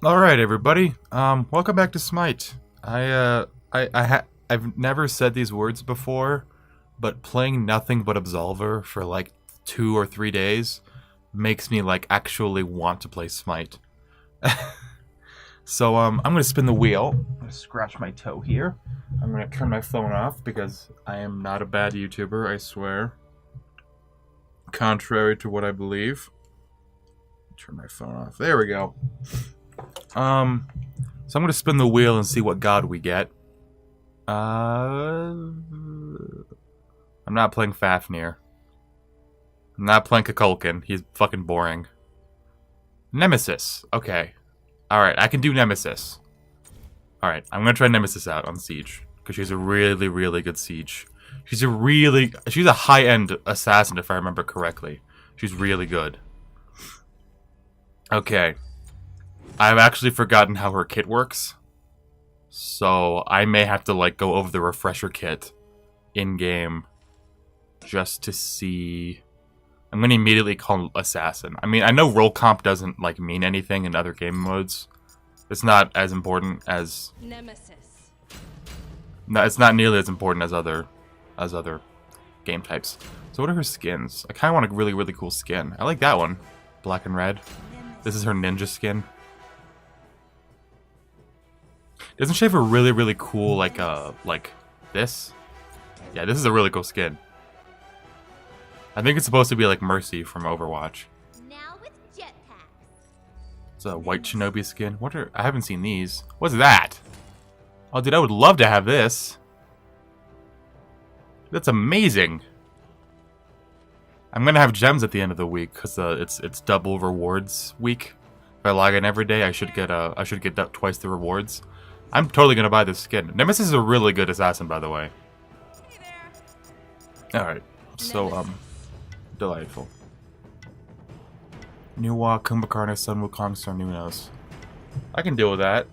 Alright, everybody. Welcome back to Smite. I've never said these words before, but playing nothing but Absolver for like 2 or 3 days makes me like actually want to play Smite. So I'm gonna spin the wheel. I'm gonna scratch my toe here. I'm gonna turn my phone off because I am not a bad YouTuber, I swear. Contrary to what I believe. Turn my phone off. There we go. So I'm gonna spin the wheel and see what god we get. I'm not playing Fafnir. I'm not playing Kukulkan. He's fucking boring. Nemesis. Okay. Alright, I can do Nemesis. Alright, I'm gonna try Nemesis out on Siege. Because she's a really, really good Siege. She's a high-end assassin if I remember correctly. She's really good. Okay. I've actually forgotten how her kit works. So I may have to like go over the refresher kit in-game just to see. I'm gonna immediately call Assassin. I mean, I know roll comp doesn't like mean anything in other game modes. It's not as important as Nemesis. No, it's not nearly as important as other game types. So what are her skins? I kinda want a really, really cool skin. I like that one. Black and red. This is her ninja skin. Doesn't she have a really, really cool, like this? Yeah, this is a really cool skin. I think it's supposed to be like Mercy from Overwatch. Now with jetpacks. It's a white shinobi skin. I haven't seen these. What's that? Oh, dude, I would love to have this. That's amazing. I'm gonna have gems at the end of the week because it's double rewards week. If I log in every day, I should get twice the rewards. I'm totally gonna buy this skin. Nemesis is a really good assassin, by the way. Hey there. Alright, so, delightful. Nuwa, Kumbhakarna, Sun Wukong, Sarnunos. I can deal with that.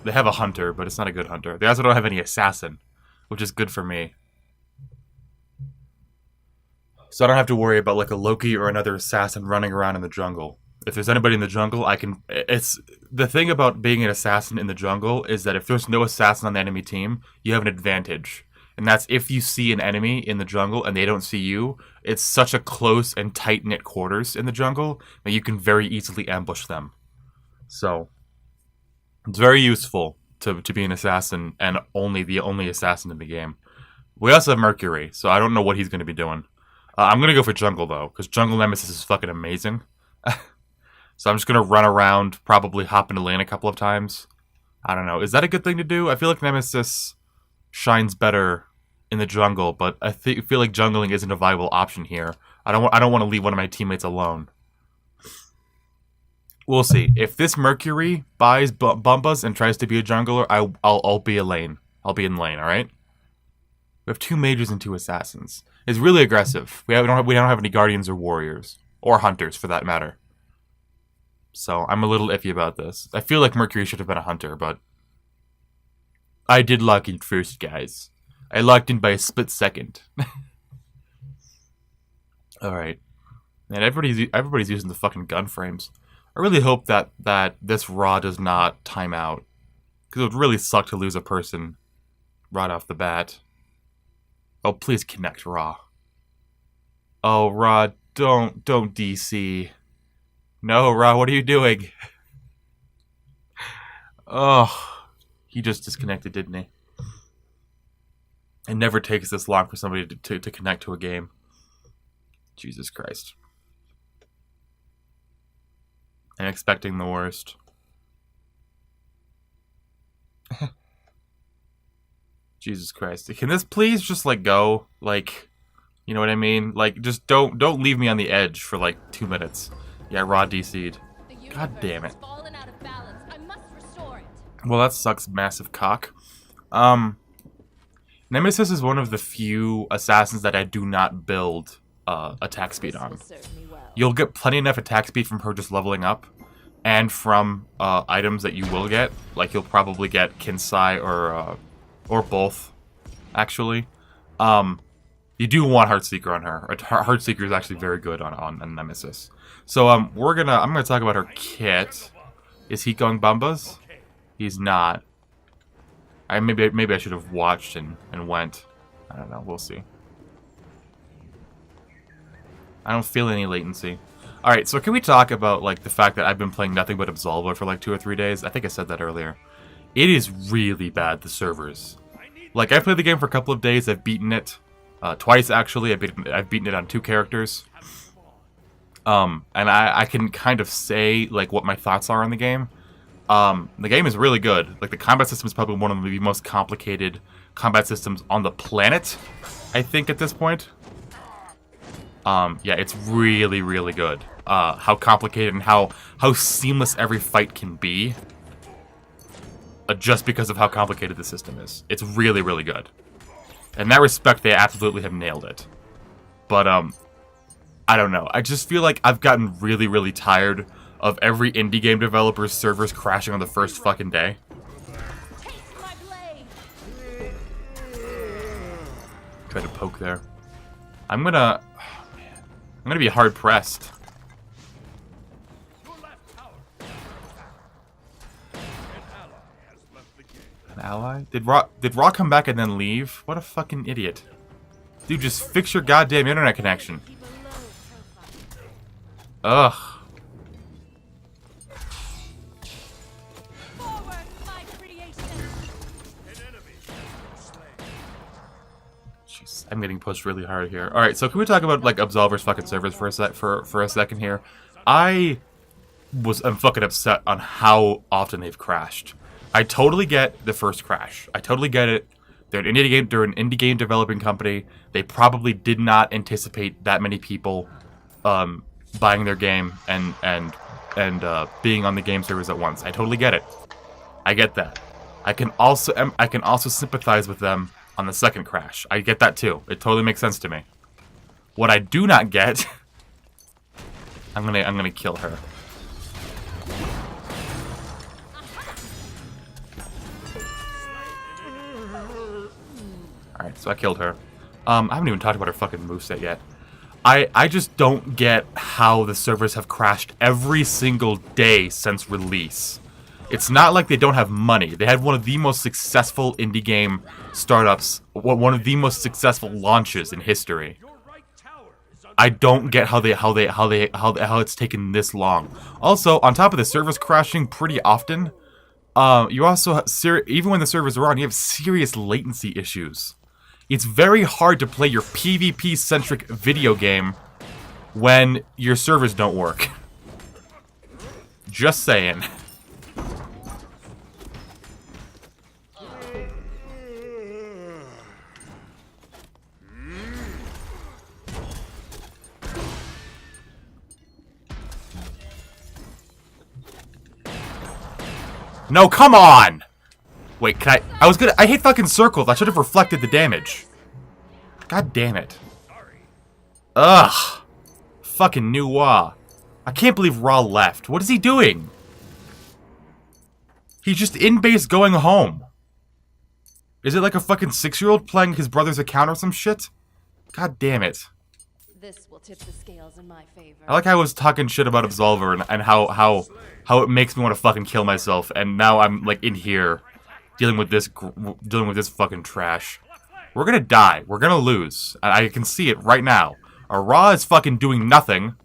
They have a hunter, but it's not a good hunter. They also don't have any assassin, which is good for me. So I don't have to worry about like a Loki or another assassin running around in the jungle. If there's anybody in the jungle, it's the thing about being an assassin in the jungle is that if there's no assassin on the enemy team, you have an advantage. And that's if you see an enemy in the jungle and they don't see you, it's such a close and tight-knit quarters in the jungle that you can very easily ambush them. So it's very useful to be an assassin and the only assassin in the game. We also have Mercury, so I don't know what he's going to be doing. I'm going to go for jungle, though, because jungle Nemesis is fucking amazing. So I'm just going to run around, probably hop into lane a couple of times. I don't know. Is that a good thing to do? I feel like Nemesis shines better in the jungle, but I feel like jungling isn't a viable option here. I don't want to leave one of my teammates alone. We'll see. If this Mercury buys Bumbas and tries to be a jungler, I'll be a lane. I'll be in lane, alright? We have 2 mages and 2 assassins. It's really aggressive. We don't have any guardians or warriors. Or hunters, for that matter. So, I'm a little iffy about this. I feel like Mercury should have been a hunter, but I did lock in first, guys. I locked in by a split second. Alright. Man, everybody's using the fucking gun frames. I really hope that this Raw does not time out. Because it would really suck to lose a person right off the bat. Oh, please connect, Raw. Oh, Raw, don't DC. No, Raw, what are you doing? Oh, he just disconnected, didn't he? It never takes this long for somebody to connect to a game. Jesus Christ. I'm expecting the worst. Jesus Christ. Can this please just, like, go? Like, you know what I mean? Like, just don't leave me on the edge for, like, 2 minutes. Yeah, Raw DC'd. God damn it. Well, that sucks, massive cock. Nemesis is one of the few assassins that I do not build attack speed on. You'll get plenty enough attack speed from her just leveling up, and from items that you will get. Like, you'll probably get Kinsai or both, actually. You do want Heartseeker on her. Heartseeker is actually very good on Nemesis. So I'm gonna talk about her kit. Is he going Bumbas? He's not. Maybe I should have watched and went. I don't know. We'll see. I don't feel any latency. Alright, so can we talk about like the fact that I've been playing nothing but Absolver for like 2 or 3 days? I think I said that earlier. It is really bad, the servers. Like, I've played the game for a couple of days. I've beaten it. Twice, actually. I've beaten it on 2 characters. And I can kind of say, like, what my thoughts are on the game. The game is really good. Like, the combat system is probably one of the most complicated combat systems on the planet, I think, at this point. Yeah, it's really, really good. How complicated and how seamless every fight can be. Just because of how complicated the system is. It's really, really good. In that respect, they absolutely have nailed it. But, I don't know. I just feel like I've gotten really, really tired of every indie game developer's servers crashing on the first fucking day. Try to poke there. I'm gonna be hard pressed. An ally? Did Raw come back and then leave? What a fucking idiot. Dude, just fix your goddamn internet connection. Ugh. Jeez, I'm getting pushed really hard here. Alright, so can we talk about like Absolver's fucking servers for a second here? I'm fucking upset on how often they've crashed. I totally get the first crash. I totally get it. They're an indie game developing company. They probably did not anticipate that many people buying their game and being on the game servers at once. I totally get it. I get that. I can also sympathize with them on the second crash. I get that too. It totally makes sense to me. What I do not get, I'm gonna kill her. Alright, so I killed her. I haven't even talked about her fucking moveset yet. I just don't get how the servers have crashed every single day since release. It's not like they don't have money. They had one of the most successful indie game startups, one of the most successful launches in history. I don't get how it's taken this long. Also, on top of the servers crashing pretty often, you also even when the servers are on, you have serious latency issues. It's very hard to play your PvP-centric video game when your servers don't work. Just saying. No, come on! Wait, can I hit fucking circles. I should have reflected the damage. God damn it. Ugh. Fucking Nuwa. I can't believe Raw left. What is he doing? He's just in base going home. Is it like a fucking 6-year-old playing his brother's account or some shit? God damn it. This will tip the scales in my favor. I like how I was talking shit about Absolver and how it makes me want to fucking kill myself, and now I'm like in here dealing with this fucking trash. We're gonna die. We're gonna lose. I can see it right now. Our Raw is fucking doing nothing.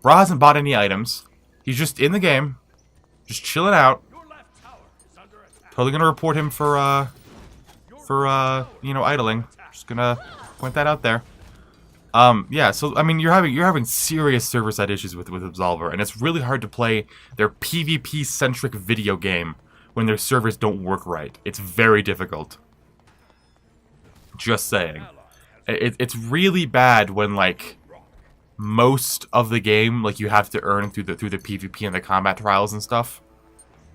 Raw hasn't bought any items. He's just in the game, just chilling out. Totally gonna report him for you know, idling. Just gonna point that out there. Yeah, so I mean, you're having serious server-side issues with Absolver, and it's really hard to play their PvP-centric video game when their servers don't work right. It's very difficult. Just saying. It's really bad when like most of the game like you have to earn through the PvP and the combat trials and stuff,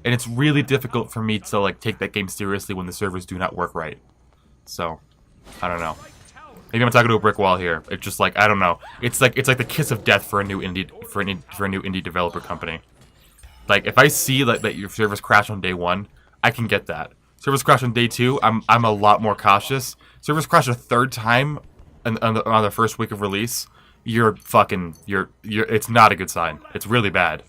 and it's really difficult for me to like take that game seriously when the servers do not work right. So, I don't know. Maybe I'm talking to a brick wall here. It's just like, I don't know. It's like the kiss of death for a new indie developer company. Like if I see that your servers crash on day 1, I can get that. Servers crash on day 2, I'm a lot more cautious. Servers crash a 3rd time on the first week of release, it's not a good sign. It's really bad.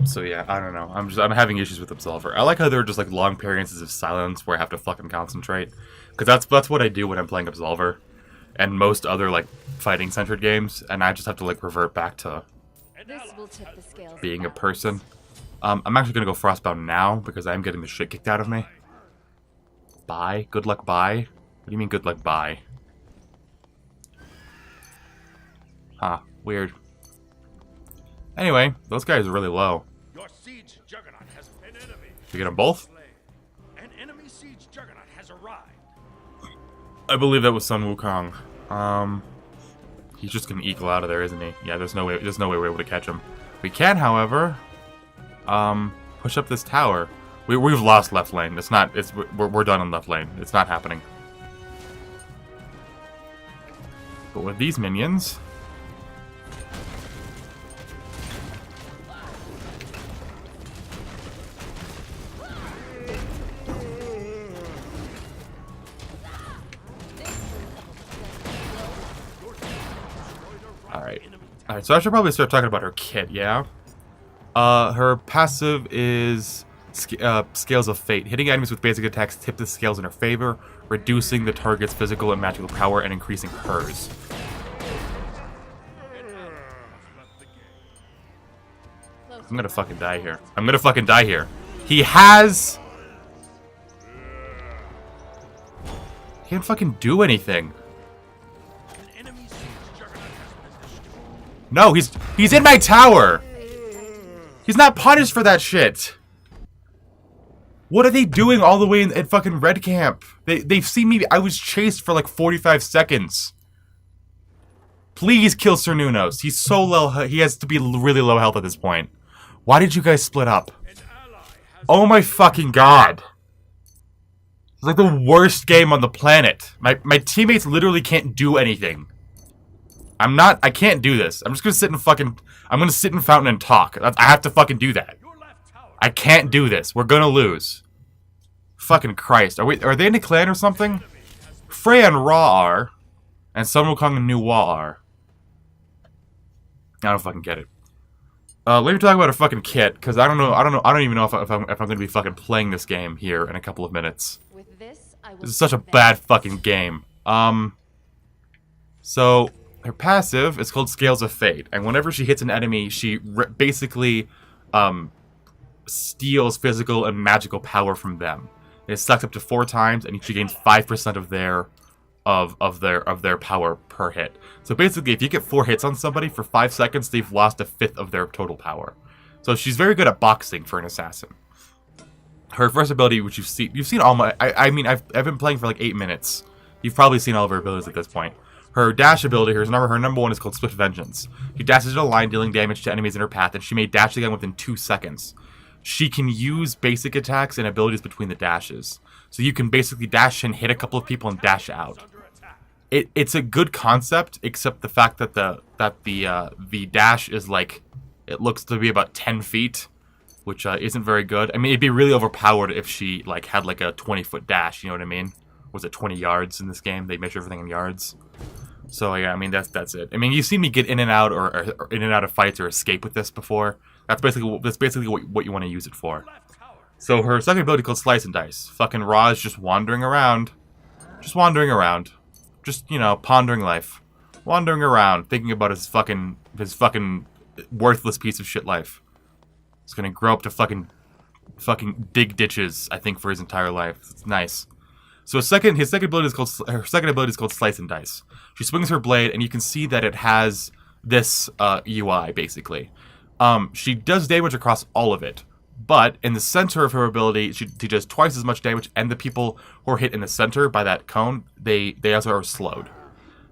So yeah, I don't know. I'm having issues with Absolver. I like how there are just like long periods of silence where I have to fucking concentrate, because that's what I do when I'm playing Absolver, and most other like fighting centered games, and I just have to like revert back to This will tip the scales being a balance. person. I'm actually gonna go Frostbound now because I'm getting the shit kicked out of me. Bye. Good luck. Bye. What do you mean good luck? Bye. Huh. Weird. Anyway, those guys are really low. Your siege juggernaut has an enemy. You get them both? An enemy siege juggernaut has arrived. I believe that was Sun Wukong. He's just gonna eagle out of there, isn't he? Yeah, there's no way we're able to catch him. We can, however, push up this tower. We've lost left lane. We're done on left lane. It's not happening. But with these minions, Alright, so I should probably start talking about her kit, yeah? Her passive is Scales of Fate. Hitting enemies with basic attacks tip the scales in her favor, reducing the target's physical and magical power and increasing hers. I'm gonna fucking die here. I'm gonna fucking die here. He has... He can't fucking do anything. No, he's in my tower! He's not punished for that shit! What are they doing all the way at fucking Red Camp? They've seen me. I was chased for like 45 seconds. Please kill Sir Nunos. He's so low. He has to be really low health at this point. Why did you guys split up? Oh my fucking god. It's like the worst game on the planet. My teammates literally can't do anything. I can't do this. I'm just gonna sit in I'm gonna sit in Fountain and talk. I have to fucking do that. I can't do this. We're gonna lose. Fucking Christ. Are they in a clan or something? Freya and Ra are. And Sun Wukong and Nu Wa are. I don't fucking get it. Let me talk about a fucking kit, because I don't even know if I'm gonna be fucking playing this game here in a couple of minutes. With this, I will This is such a bad fucking game. So her passive is called Scales of Fate, and whenever she hits an enemy, she basically steals physical and magical power from them. It sucks up to 4 times, and she gains 5% of their power per hit. So basically, if you get 4 hits on somebody for 5 seconds, they've lost 1/5 of their total power. So she's very good at boxing for an assassin. Her first ability, which you've seen all my. I mean, I've been playing for like 8 minutes. You've probably seen all of her abilities at this point. Her dash ability, her number 1 is called Swift Vengeance. She dashes in a line, dealing damage to enemies in her path, and she may dash again within 2 seconds. She can use basic attacks and abilities between the dashes. So you can basically dash in, hit a couple of people, and dash out. It's a good concept, except the fact that the dash is like, it looks to be about 10 feet, which isn't very good. I mean, it'd be really overpowered if she like had like a 20-foot dash. You know what I mean? Was it 20 yards in this game? They measure everything in yards. So yeah, I mean that's it. I mean, you've seen me get in and out or in and out of fights or escape with this before. That's basically what you want to use it for. So her second ability called Slice and Dice. Fucking Ra is just wandering around. Just, you know, pondering life. Wandering around, thinking about his fucking worthless piece of shit life. He's gonna grow up to fucking dig ditches, I think, for his entire life. It's nice. So her second ability is called Slice and Dice. She swings her blade, and you can see that it has this UI, basically. She does damage across all of it, but in the center of her ability, she does twice as much damage, and the people who are hit in the center by that cone, they also are slowed.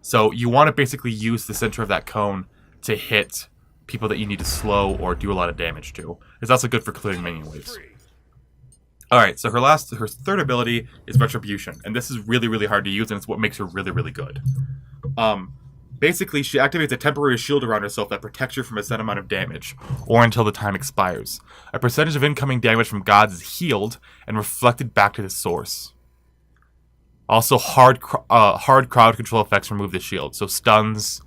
So you want to basically use the center of that cone to hit people that you need to slow or do a lot of damage to. It's also good for clearing minion waves. Alright, so her third ability is Retribution, and this is really, really hard to use, and it's what makes her really, really good. Basically, she activates a temporary shield around herself that protects her from a set amount of damage, or until the time expires. A percentage of incoming damage from gods is healed and reflected back to the source. Also, hard crowd control effects remove the shield, so stuns,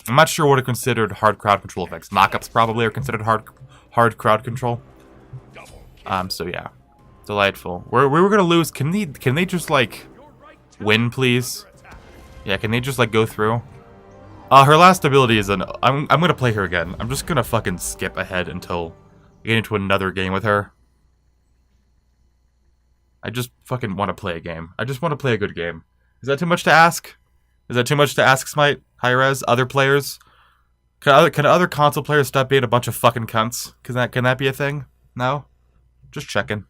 I'm not sure what are considered hard crowd control effects. Knockups probably are considered hard crowd control. So yeah, delightful. We were gonna lose. Can they just like win, please? Yeah, can they just like go through? Her last ability is an. I'm gonna play her again. I'm just gonna fucking skip ahead until we get into another game with her. I just fucking want to play a game. I just want to play a good game. Is that too much to ask? Is that too much to ask, Smite? Hi-Rez? Other players? Can other console players stop being a bunch of fucking cunts? Can that be a thing? No? Just checking.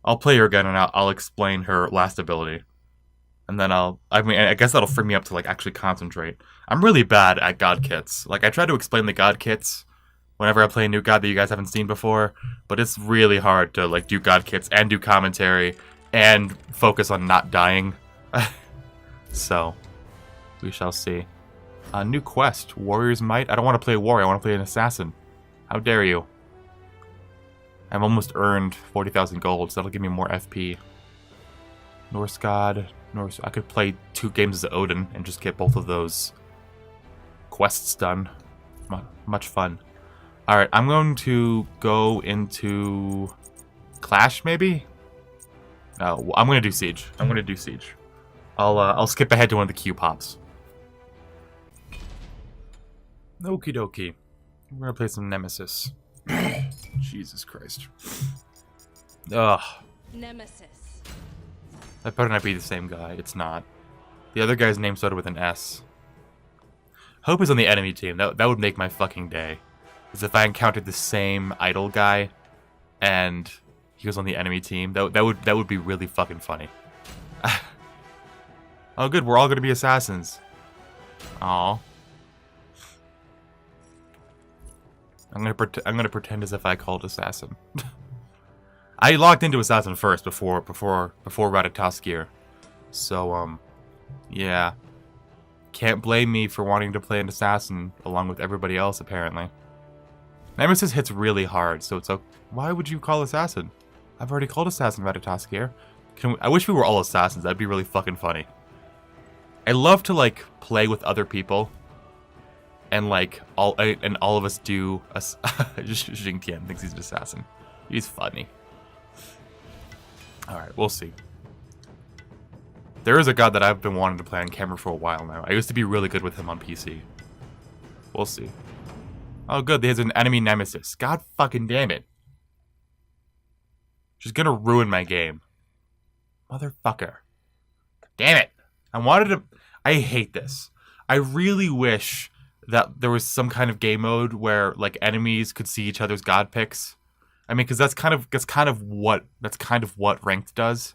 I'll play her again and I'll explain her last ability. And then I guess that'll free me up to like actually concentrate. I'm really bad at god kits. Like I try to explain the god kits whenever I play a new god that you guys haven't seen before, but it's really hard to like do god kits and do commentary and focus on not dying. So, we shall see. New quest, Warrior's Might. I don't want to play a warrior, I want to play an assassin. How dare you? I've almost earned 40,000 gold, so that'll give me more FP. Norse God, I could play 2 games as Odin and just get both of those quests done. Much fun. Alright, I'm going to go into Clash, maybe? No, I'm going to do Siege. I'll skip ahead to one of the Q pops. Okie dokie. We're gonna play some Nemesis. Jesus Christ. Ugh. Nemesis. That better not be the same guy. It's not. The other guy's name started with an S. Hope is on the enemy team. That would make my fucking day. As if I encountered the same idol guy and he was on the enemy team. That would be really fucking funny. Oh good, we're all gonna be assassins. Aw. I'm gonna pretend as if I called assassin. I logged into assassin first before Ratatoskir. So yeah. Can't blame me for wanting to play an assassin along with everybody else apparently. Nemesis hits really hard, so it's okay. Why would you call assassin? I've already called assassin Ratatoskir. I wish we were all assassins. That'd be really fucking funny. I love to like play with other people, and like all of us do. Just Jing Tian thinks he's an assassin. He's funny. All right, we'll see. There is a god that I've been wanting to play on camera for a while now. I used to be really good with him on PC. We'll see. Oh, good. There's an enemy nemesis. God fucking damn it! She's gonna ruin my game, motherfucker. Damn it! I hate this. I really wish that there was some kind of game mode where like enemies could see each other's god picks. I mean, because that's kind of what ranked does.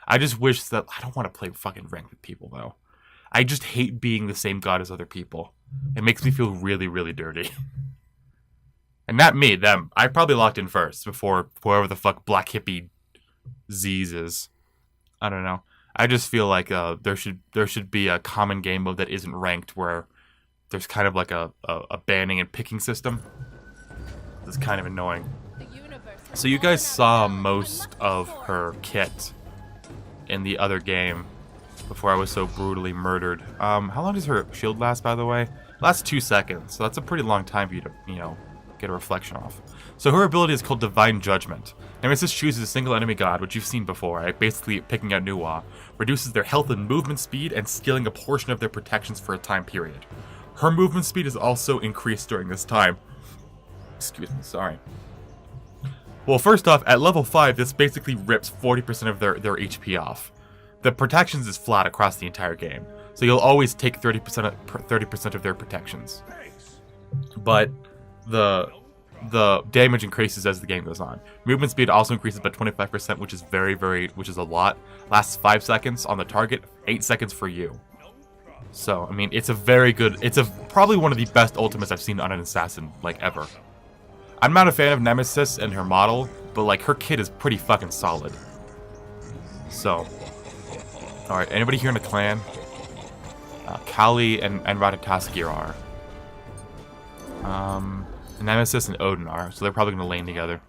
I just wish that I don't want to play fucking ranked with people though. I just hate being the same god as other people. It makes me feel really, really dirty. And not me, them. I probably locked in first before whoever the fuck Black Hippie Z's is. I don't know. I just feel like there should be a common game mode that isn't ranked where there's kind of like a banning and picking system. It's kind of annoying. So you guys saw most of her kit in the other game before I was so brutally murdered. How long does her shield last, by the way? Lasts 2 seconds, so that's a pretty long time for you to, get a reflection off. So her ability is called Divine Judgment. Nemesis chooses a single enemy god, which you've seen before, right? Basically picking out Nuwa, reduces their health and movement speed, and skilling a portion of their protections for a time period. Her movement speed is also increased during this time. Excuse me, sorry. Well, first off, at level 5, this basically rips 40% of their HP off. The protections is flat across the entire game, so you'll always take 30% of their protections. But the damage increases as the game goes on. Movement speed also increases by 25%, which is which is a lot. Lasts 5 seconds on the target, 8 seconds for you. So, I mean, it's probably one of the best ultimates I've seen on an assassin, like, ever. I'm not a fan of Nemesis and her model, but, like, her kit is pretty fucking solid. So, alright, anybody here in the clan? Kali and Ratatoskir are. Nemesis and Odin are, so they're probably going to lane together.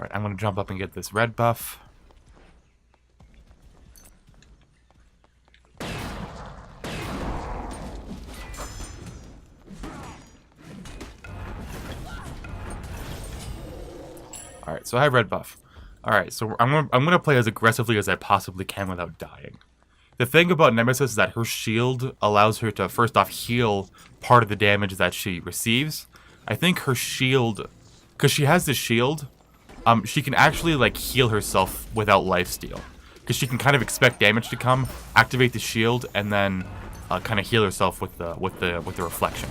Alright, I'm gonna jump up and get this red buff. Alright, so I have red buff. Alright, so I'm gonna play as aggressively as I possibly can without dying. The thing about Nemesis is that her shield allows her to, first off, heal part of the damage that she receives. I think her shield, because she has the shield, she can actually, like, heal herself without lifesteal. Because she can kind of expect damage to come, activate the shield, and then kind of heal herself with the reflection.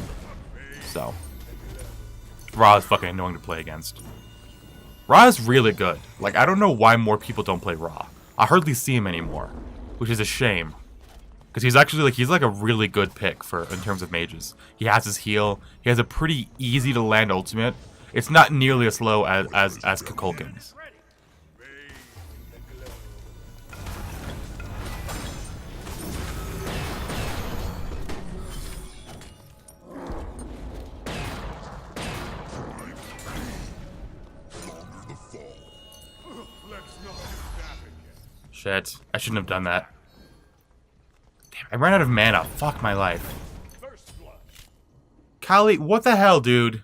So, Ra is fucking annoying to play against. Ra is really good. Like, I don't know why more people don't play Ra. I hardly see him anymore, which is a shame. Because he's actually, like, he's like a really good pick in terms of mages. He has his heal. He has a pretty easy to land ultimate. It's not nearly as low as Kukulkan's. Shit, I shouldn't have done that. Damn, I ran out of mana. Fuck my life. Kali, what the hell, dude?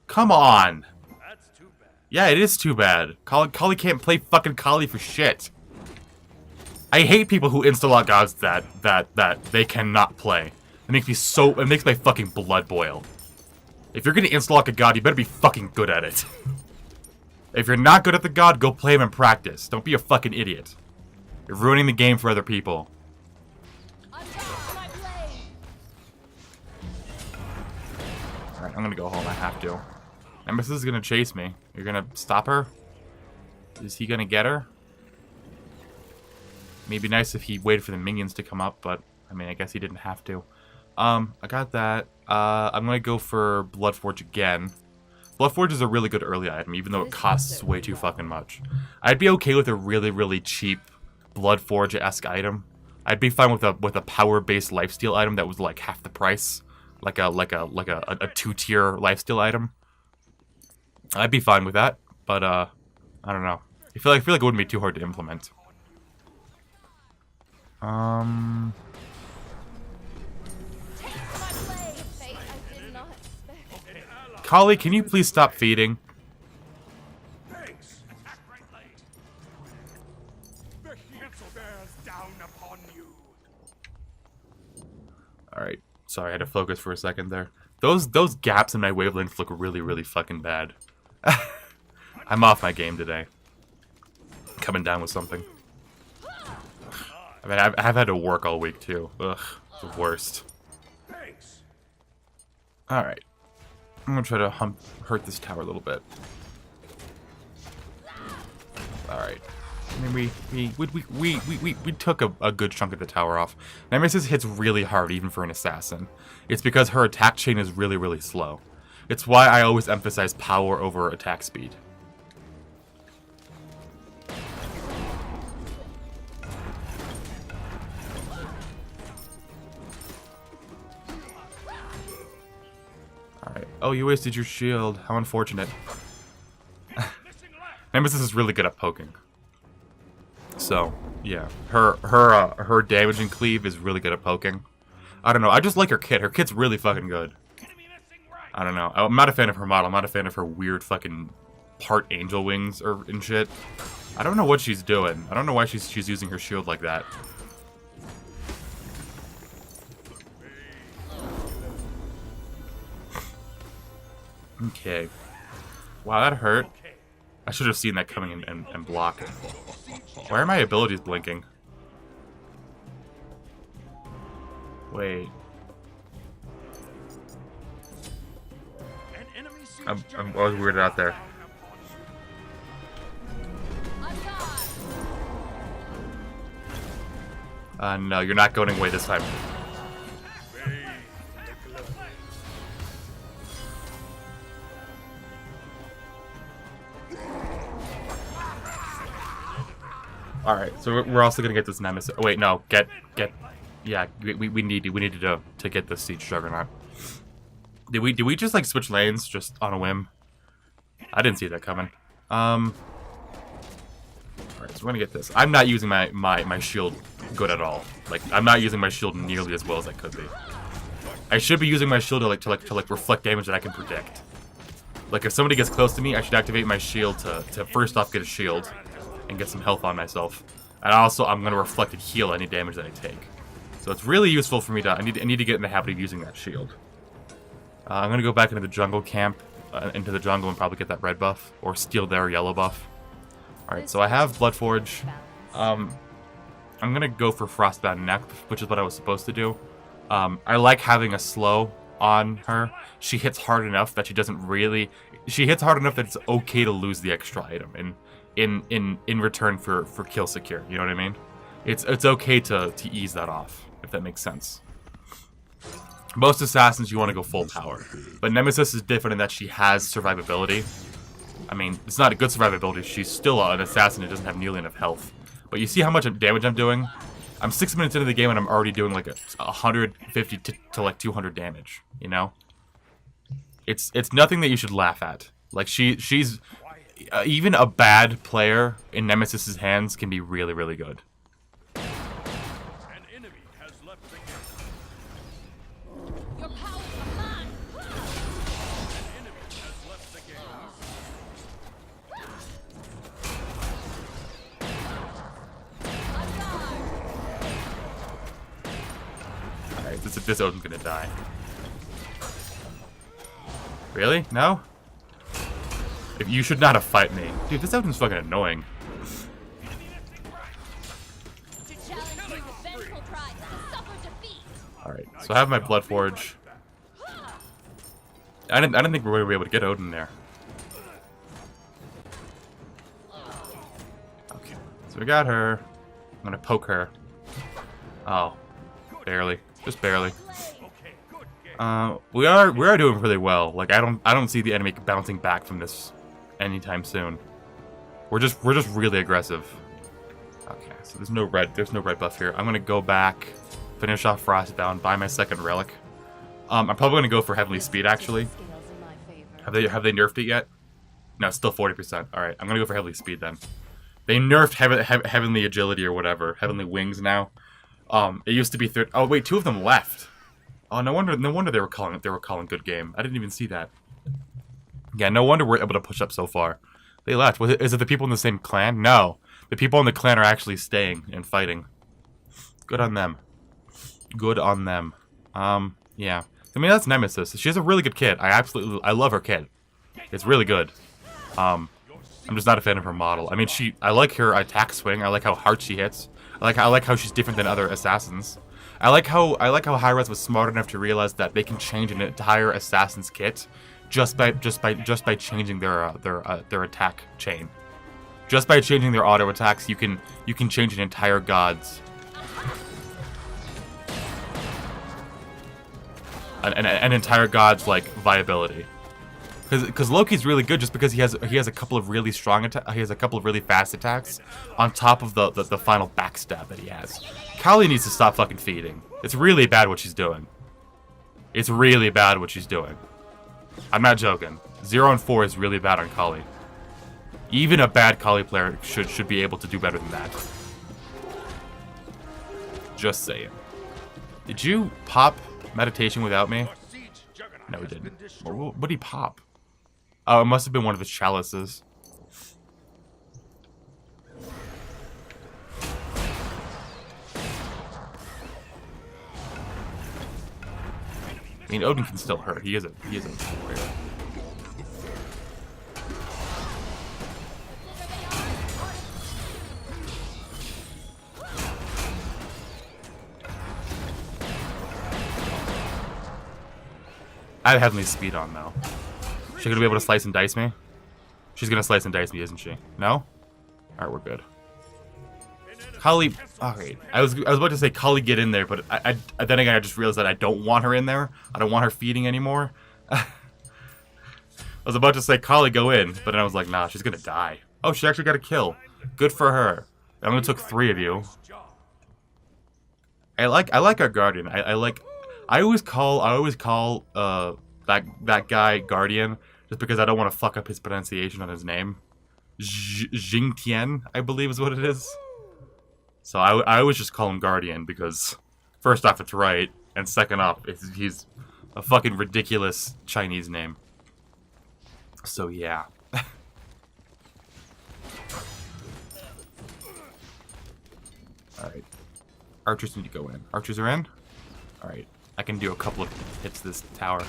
Come on. That's too bad. Yeah, it is too bad. Kali can't play fucking Kali for shit. I hate people who insta-lock gods that they cannot play. It makes my fucking blood boil. If you're gonna insta-lock a god, you better be fucking good at it. If you're not good at the god, go play him in practice. Don't be a fucking idiot. You're ruining the game for other people. Alright, I'm gonna go home. I have to. Nemesis is gonna chase me. You're gonna stop her? Is he gonna get her? Maybe nice if he waited for the minions to come up, but I mean, I guess he didn't have to. I got that. I'm gonna go for Bloodforge again. Bloodforge is a really good early item, even though it costs way too fucking much. I'd be okay with a really, really cheap Bloodforge-esque item. I'd be fine with a power-based lifesteal item that was like half the price, like a 2-tier lifesteal item. I'd be fine with that, but I don't know. I feel like it wouldn't be too hard to implement. Kali, can you please stop feeding? Thanks. Attack right late. The cancel bears down upon you. Alright. Sorry, I had to focus for a second there. Those gaps in my wavelengths look really, really fucking bad. I'm off my game today. Coming down with something. I mean, I've had to work all week too. Ugh, the worst. Thanks. Alright. I'm gonna try to hurt this tower a little bit. Alright. I mean, we took a good chunk of the tower off. Nemesis hits really hard, even for an assassin. It's because her attack chain is really, really slow. It's why I always emphasize power over attack speed. Alright. Oh, you wasted your shield. How unfortunate. Nemesis is really good at poking. So, yeah. Her damage and cleave is really good at poking. I don't know. I just like her kit. Her kit's really fucking good. I don't know. I'm not a fan of her model. I'm not a fan of her weird fucking part angel wings and shit. I don't know what she's doing. I don't know why she's using her shield like that. Okay. Wow, that hurt. I should have seen that coming and blocked. Why are my abilities blinking? Wait. I was weirded out there. No, you're not going away this time. Alright, so we're also gonna get this Nemesis. Oh, wait, no, yeah, we needed to get this Siege Juggernaut. Did we just like switch lanes just on a whim? I didn't see that coming. Alright, so we're gonna get this. I'm not using my shield good at all. Like, I'm not using my shield nearly as well as I could be. I should be using my shield to reflect damage that I can predict. Like, if somebody gets close to me, I should activate my shield to first off get a shield and get some health on myself. And also, I'm gonna reflect and heal any damage that I take. So it's really useful for me to. I need to get in the habit of using that shield. I'm gonna go back into the jungle camp, into the jungle, and probably get that red buff or steal their yellow buff. All right, so I have Bloodforge. I'm gonna go for Frostbound Neck, which is what I was supposed to do. I like having a slow on her. She hits hard enough that she doesn't really. She hits hard enough that it's okay to lose the extra item in return for kill secure. You know what I mean? It's okay to ease that off, if that makes sense. Most assassins, you want to go full power. But Nemesis is different in that she has survivability. I mean, it's not a good survivability. She's still an assassin who doesn't have nearly enough health. But you see how much damage I'm doing? I'm 6 minutes into the game and I'm already doing like 150 to like 200 damage, you know? It's nothing that you should laugh at. Like, she's... even a bad player in Nemesis's hands can be really, really good. An enemy has left the game. Your powers are mine. An enemy has left the game. Alright, this Odin's gonna die. Really? No? If you should not have fight me. Dude, this Odin's fucking annoying. To challenge your vengeful pride to suffer defeat. Alright, so I have my Bloodforge. I didn't think we were going to be able to get Odin there. Okay, so we got her. I'm gonna poke her. Oh, barely, just barely. We are doing really well. Like, I don't see the enemy bouncing back from this anytime soon. We're just really aggressive. Okay, so there's no red buff here. I'm gonna go back, finish off Frostbound, buy my second relic. I'm probably gonna go for Heavenly Speed actually. Have they nerfed it yet? No, it's still 40%. All right, I'm gonna go for Heavenly Speed then. They nerfed Heavenly Agility or whatever, Heavenly Wings now. It used to be oh wait, 2 of them left. Oh, no wonder they were calling good game. I didn't even see that. Yeah, no wonder we're able to push up so far. They left. Is it the people in the same clan? No. The people in the clan are actually staying and fighting. Good on them. Good on them. Yeah. I mean, that's Nemesis. She has a really good kit. I love her kit. It's really good. I'm just not a fan of her model. I mean, I like her attack swing. I like how hard she hits. I like how she's different than other assassins. I like how Hi-Rez was smart enough to realize that they can change an entire assassin's kit just by changing their attack chain. Just by changing their auto attacks, you can change an entire god's an entire god's like viability. Because Loki's really good just because he has a couple of really strong he has a couple of really fast attacks on top of the final backstab that he has. Kali needs to stop fucking feeding. It's really bad what she's doing. It's really bad what she's doing. I'm not joking. 0 and 4 is really bad on Kali. Even a bad Kali player should be able to do better than that. Just saying. Did you pop meditation without me? No, he didn't. What did he pop? Oh, it must have been one of his chalices. I mean, Odin can still hurt. He is a warrior. I have Heavenly Speed on though. She's gonna be able to slice and dice me? She's gonna slice and dice me, isn't she? No? Alright, we're good. Kali, alright. I was about to say Kali get in there, but then again I just realized that I don't want her in there. I don't want her feeding anymore. I was about to say Kali go in, but then I was like, nah, she's gonna die. Oh, she actually got a kill. Good for her. It only took 3 of you. I like our Guardian. I always call that guy Guardian just because I don't want to fuck up his pronunciation on his name. Jingtian, I believe is what it is. So I always just call him Guardian because first off it's right, and second off he's a fucking ridiculous Chinese name. So yeah. Alright. Archers need to go in. Archers are in? Alright. I can do a couple of hits to this tower.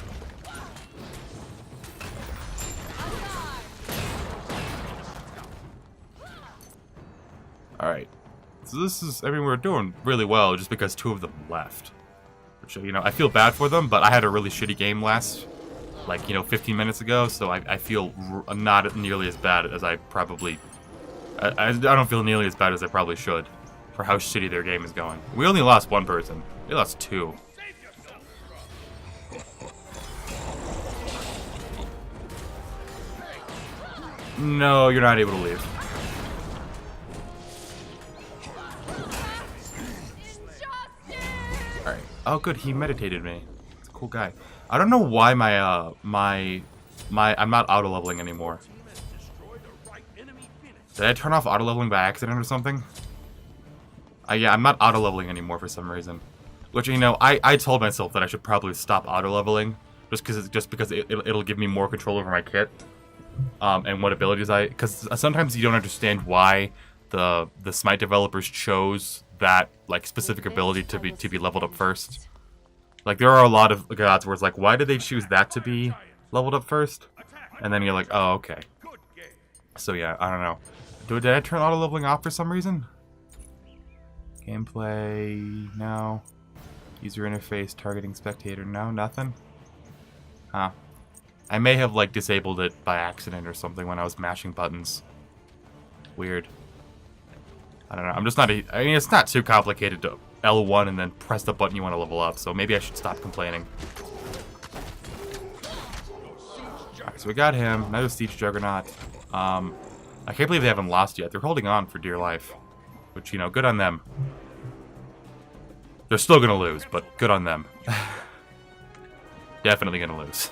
Alright. So this is, I mean, we're doing really well just because 2 of them left. Which, you know, I feel bad for them, but I had a really shitty game last, like, you know, 15 minutes ago, so I feel not nearly as bad as I probably... I don't feel nearly as bad as I probably should for how shitty their game is going. We only lost 1 person. They lost 2. No, you're not able to leave. Alright. Oh, good. He meditated me. He's a cool guy. I don't know why I'm not auto-leveling anymore. Did I turn off auto-leveling by accident or something? Yeah, I'm not auto-leveling anymore for some reason. Which, you know, I told myself that I should probably stop auto-leveling just because it'll give me more control over my kit. And what abilities because sometimes you don't understand why the SMITE developers chose that like specific ability to be leveled up first. Like there are a lot of gods where it's like, why did they choose that to be leveled up first? And then you're like, oh, okay. So yeah, I don't know. Did I turn auto leveling off for some reason? Gameplay, no. User interface, targeting spectator, no, nothing. Huh. I may have like disabled it by accident or something when I was mashing buttons. Weird. I don't know. I'm just not. I mean, it's not too complicated to L1 and then press the button you want to level up. So maybe I should stop complaining. Alright, so we got him. Another siege juggernaut. I can't believe they haven't lost yet. They're holding on for dear life, which, you know, good on them. They're still gonna lose, but good on them. Definitely gonna lose.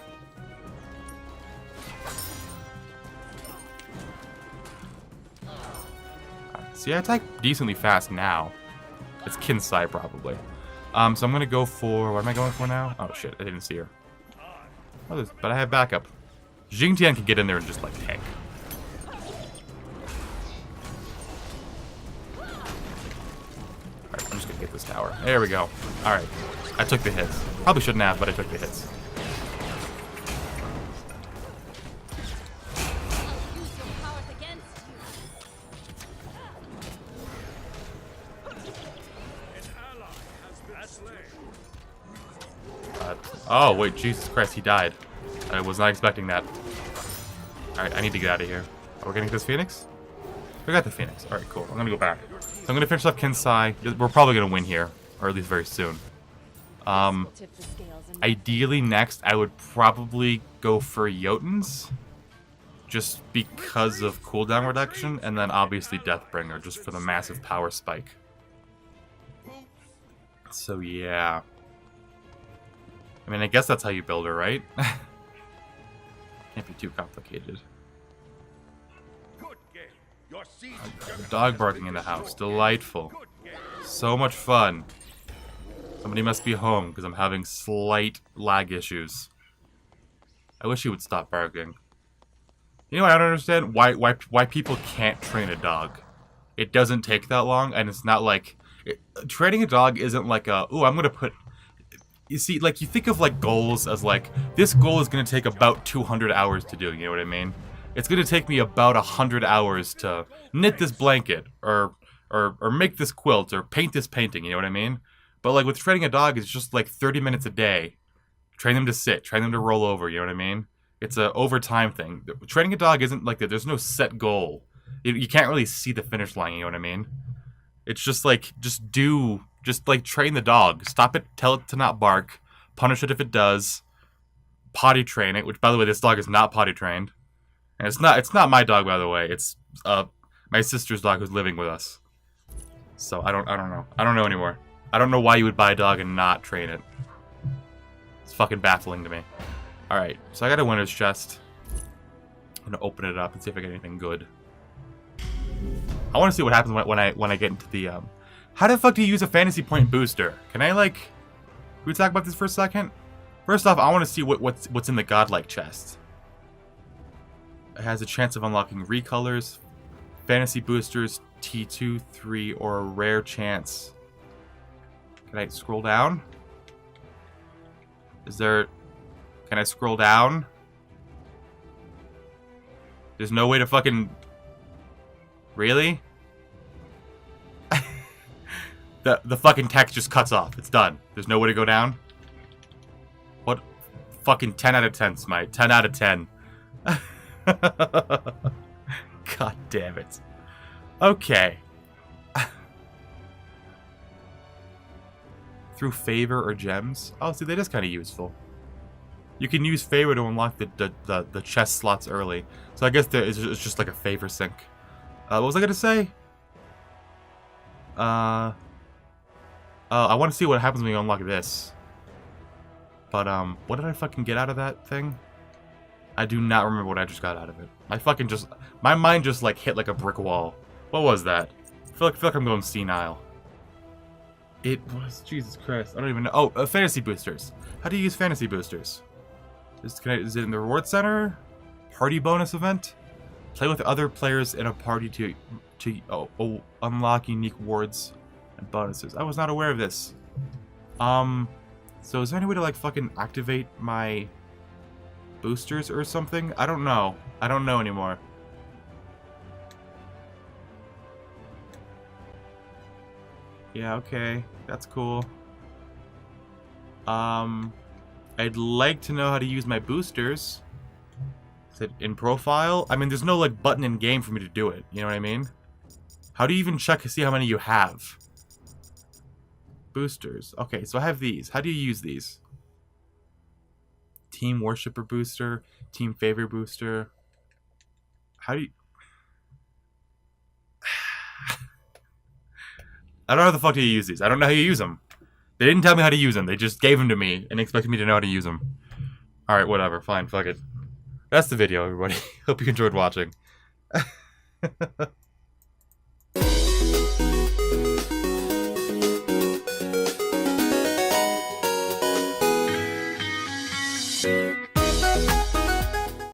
See, I attack decently fast now. It's Kinsai, probably. So I'm gonna go for... What am I going for now? Oh, shit. I didn't see her. Oh, but I have backup. Jingtian can get in there and just, like, tank. Alright, I'm just gonna get this tower. There we go. Alright. I took the hits. Probably shouldn't have, but I took the hits. Oh, wait, Jesus Christ, he died. I was not expecting that. Alright, I need to get out of here. Are we getting this Phoenix? We got the Phoenix. Alright, cool. I'm gonna go back. So I'm gonna finish up Kinsai. We're probably gonna win here. Or at least very soon. Ideally, next, I would probably go for Jotuns. Just because of cooldown reduction. And then, obviously, Deathbringer, just for the massive power spike. So, yeah. I mean, I guess that's how you build her, right? Can't be too complicated. Dog barking in the house. Delightful. So much fun. Somebody must be home, because I'm having slight lag issues. I wish he would stop barking. You know what I don't understand? Why people can't train a dog. It doesn't take that long, and it's not like... training a dog isn't like a... Ooh, I'm going to put... You see, like, you think of, like, goals as, like, this goal is going to take about 200 hours to do, you know what I mean? It's going to take me about 100 hours to knit this blanket, or make this quilt, or paint this painting, you know what I mean? But, like, with training a dog, it's just, like, 30 minutes a day. Train them to sit, train them to roll over, you know what I mean? It's a overtime thing. Training a dog isn't like that. There's no set goal. You can't really see the finish line, you know what I mean? It's just, like, just, like, train the dog. Stop it, tell it to not bark, punish it if it does, potty train it, which, by the way, this dog is not potty trained. And it's not my dog, by the way. It's, my sister's dog who's living with us. So, I don't know. I don't know anymore. I don't know why you would buy a dog and not train it. It's fucking baffling to me. Alright, so I got a winner's chest. I'm gonna open it up and see if I get anything good. I want to see what happens when I get into the How the fuck do you use a fantasy point booster? Can I like? Can we talk about this for a second? First off, I want to see what's in the godlike chest. It has a chance of unlocking recolors, fantasy boosters, T2, 3, or a rare chance. Can I scroll down? Is there... Can I scroll down? There's no way to fucking... Really? The fucking text just cuts off. It's done. There's no way to go down? What? Fucking 10 out of 10, Smite. 10 out of 10. God damn it. Okay. Through favor or gems? Oh, see, that is kind of useful. You can use favor to unlock the chest slots early. So I guess it's just like a favor sync. What was I gonna say? I want to see what happens when you unlock this. But, what did I fucking get out of that thing? I do not remember what I just got out of it. My mind just, like, hit like a brick wall. What was that? I feel like I'm going senile. It was... Jesus Christ. I don't even know. Oh, fantasy boosters. How do you use fantasy boosters? Is it in the reward center? Party bonus event? Play with other players in a party to unlock unique wards and bonuses. I was not aware of this. So is there any way to like fucking activate my boosters or something? I don't know. I don't know anymore. Yeah, okay. That's cool. I'd like to know how to use my boosters. Is it in profile? I mean, there's no like button in game for me to do it. You know what I mean? How do you even check to see how many you have? Boosters. Okay, so I have these. How do you use these? Team Worshipper booster, Team Favor booster. How do you... I don't know how the fuck do you use these. I don't know how you use them. They didn't tell me how to use them. They just gave them to me and expected me to know how to use them. Alright, whatever. Fine, fuck it. That's the video, everybody. Hope you enjoyed watching.